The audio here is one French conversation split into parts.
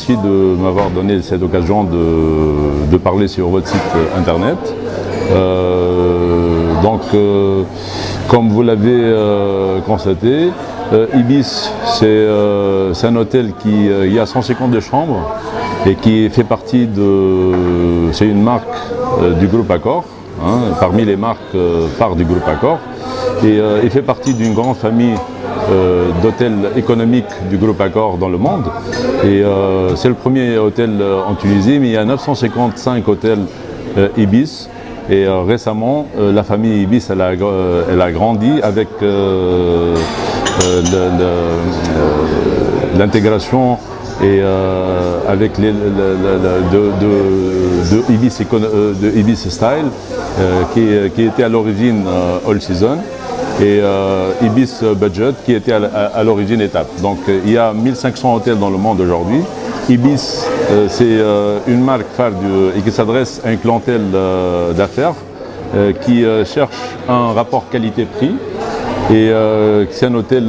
merci de m'avoir donné cette occasion de parler sur votre site internet. Comme vous l'avez constaté, Ibis, c'est un hôtel il y a 152 chambres et qui fait partie c'est une marque du groupe Accor, hein, parmi les marques phares du groupe Accor, et il fait partie d'une grande famille d'hôtels économiques du groupe Accor dans le monde. Et c'est le premier hôtel en Tunisie, mais il y a 955 hôtels Ibis. Et récemment, la famille Ibis, elle a grandi avec l'intégration et avec de Ibis Style, qui était à l'origine All Season, et Ibis Budget, qui était à l'origine Étape. Donc il y a 1500 hôtels dans le monde aujourd'hui. Ibis, c'est une marque phare et qui s'adresse à une clientèle d'affaires qui cherche un rapport qualité-prix. Et c'est un hôtel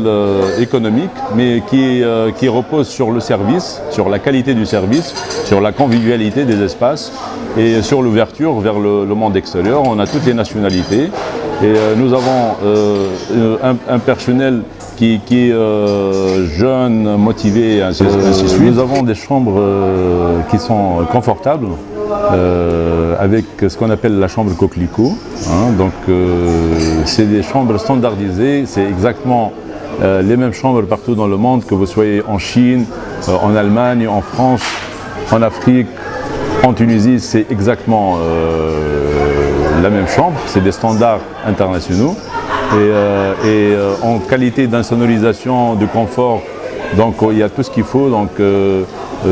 économique, mais qui repose sur le service, sur la qualité du service, sur la convivialité des espaces et sur l'ouverture vers le monde extérieur. On a toutes les nationalités et nous avons un personnel qui est jeune, motivé, et ainsi de suite. Nous avons des chambres qui sont confortables, avec ce qu'on appelle la chambre coquelicot. Hein, donc c'est des chambres standardisées, c'est exactement les mêmes chambres partout dans le monde, que vous soyez en Chine, en Allemagne, en France, en Afrique, en Tunisie, c'est exactement la même chambre, c'est des standards internationaux. Et en qualité d'insonorisation, de confort, donc il y a tout ce qu'il faut. Donc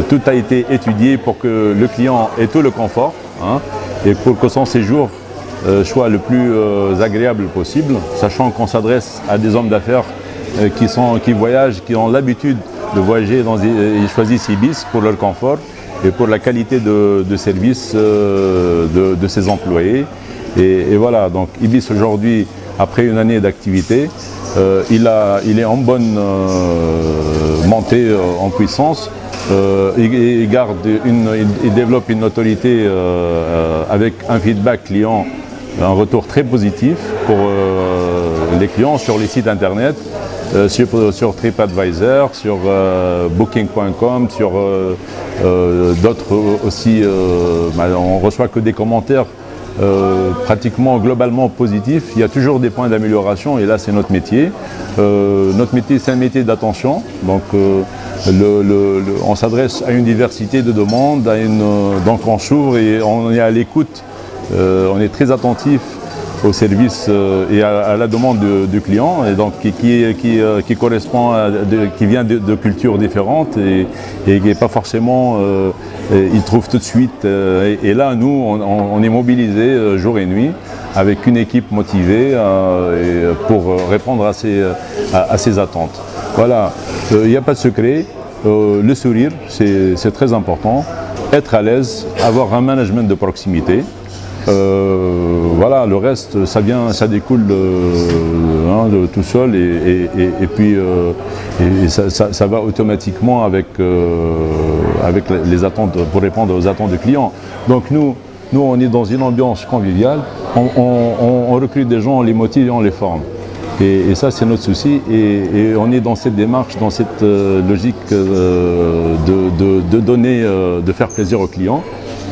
tout a été étudié pour que le client ait tout le confort, hein, et pour que son séjour soit le plus agréable possible, sachant qu'on s'adresse à des hommes d'affaires qui voyagent, qui ont l'habitude de voyager, ils choisissent Ibis pour leur confort et pour la qualité de service de ses employés. Et voilà, donc Ibis aujourd'hui, après une année d'activité, il est en bonne montée en puissance. Il développe une notoriété avec un feedback client, un retour très positif pour les clients sur les sites internet, sur TripAdvisor, sur Booking.com, sur d'autres aussi. On reçoit que des commentaires pratiquement globalement positifs. Il y a toujours des points d'amélioration et là c'est notre métier. Notre métier, c'est un métier d'attention, donc on s'adresse à une diversité de demandes, donc on s'ouvre et on est à l'écoute, on est très attentif au service et à la demande du client, et donc qui correspond qui vient de cultures différentes et qui n'est pas forcément il trouve tout de suite. Et là, nous, on est mobilisés jour et nuit avec une équipe motivée pour répondre à ces attentes. Voilà, il n'y a pas de secret. Le sourire, c'est très important. Être à l'aise, avoir un management de proximité. Voilà, le reste, ça découle de tout seul et puis ça va automatiquement avec les attentes, pour répondre aux attentes des clients. Donc nous, on est dans une ambiance conviviale, on recrute des gens, on les motive et on les forme. Et ça, c'est notre souci, et on est dans cette démarche, dans cette logique de donner, de faire plaisir aux clients.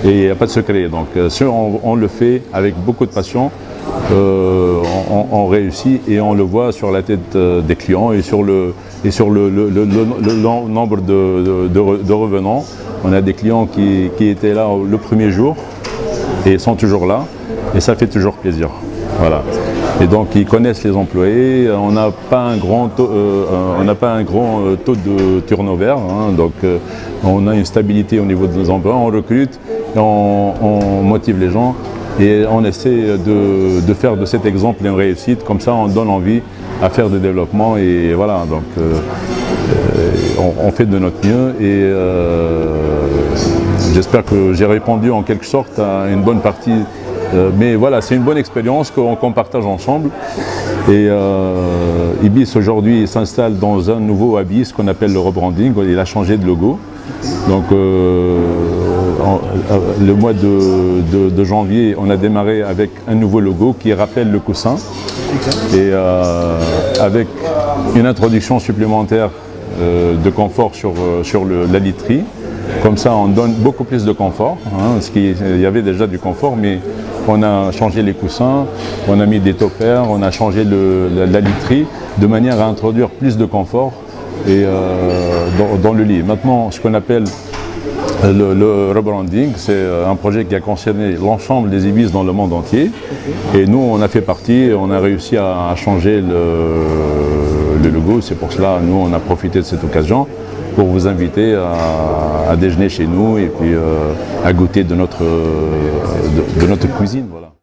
Et il n'y a pas de secret, donc si on le fait avec beaucoup de passion, on réussit, et on le voit sur la tête des clients et sur le nombre de revenants. On a des clients qui étaient là le premier jour et sont toujours là, et ça fait toujours plaisir. Voilà. Et donc ils connaissent les employés, on n'a pas un grand taux de turnover, hein, donc on a une stabilité au niveau des emplois, on recrute, et on motive les gens et on essaie de faire de cet exemple une réussite, comme ça on donne envie à faire du développement, et voilà, donc on fait de notre mieux, et j'espère que j'ai répondu en quelque sorte à une bonne partie. Mais voilà, c'est une bonne expérience qu'on partage ensemble. Et Ibis aujourd'hui s'installe dans un nouveau habit, ce qu'on appelle le rebranding. Il a changé de logo. Donc le mois de janvier, on a démarré avec un nouveau logo qui rappelle le coussin et avec une introduction supplémentaire de confort sur la literie. Comme ça, on donne beaucoup plus de confort. Il y avait déjà du confort, mais on a changé les coussins, on a mis des toppers, on a changé la literie de manière à introduire plus de confort dans le lit. Maintenant, ce qu'on appelle le rebranding, c'est un projet qui a concerné l'ensemble des Ibis dans le monde entier. Et nous, on a fait partie, on a réussi à changer le logo. C'est pour cela, nous, on a profité de cette occasion pour vous inviter à déjeuner chez nous et puis à goûter de notre cuisine. Voilà.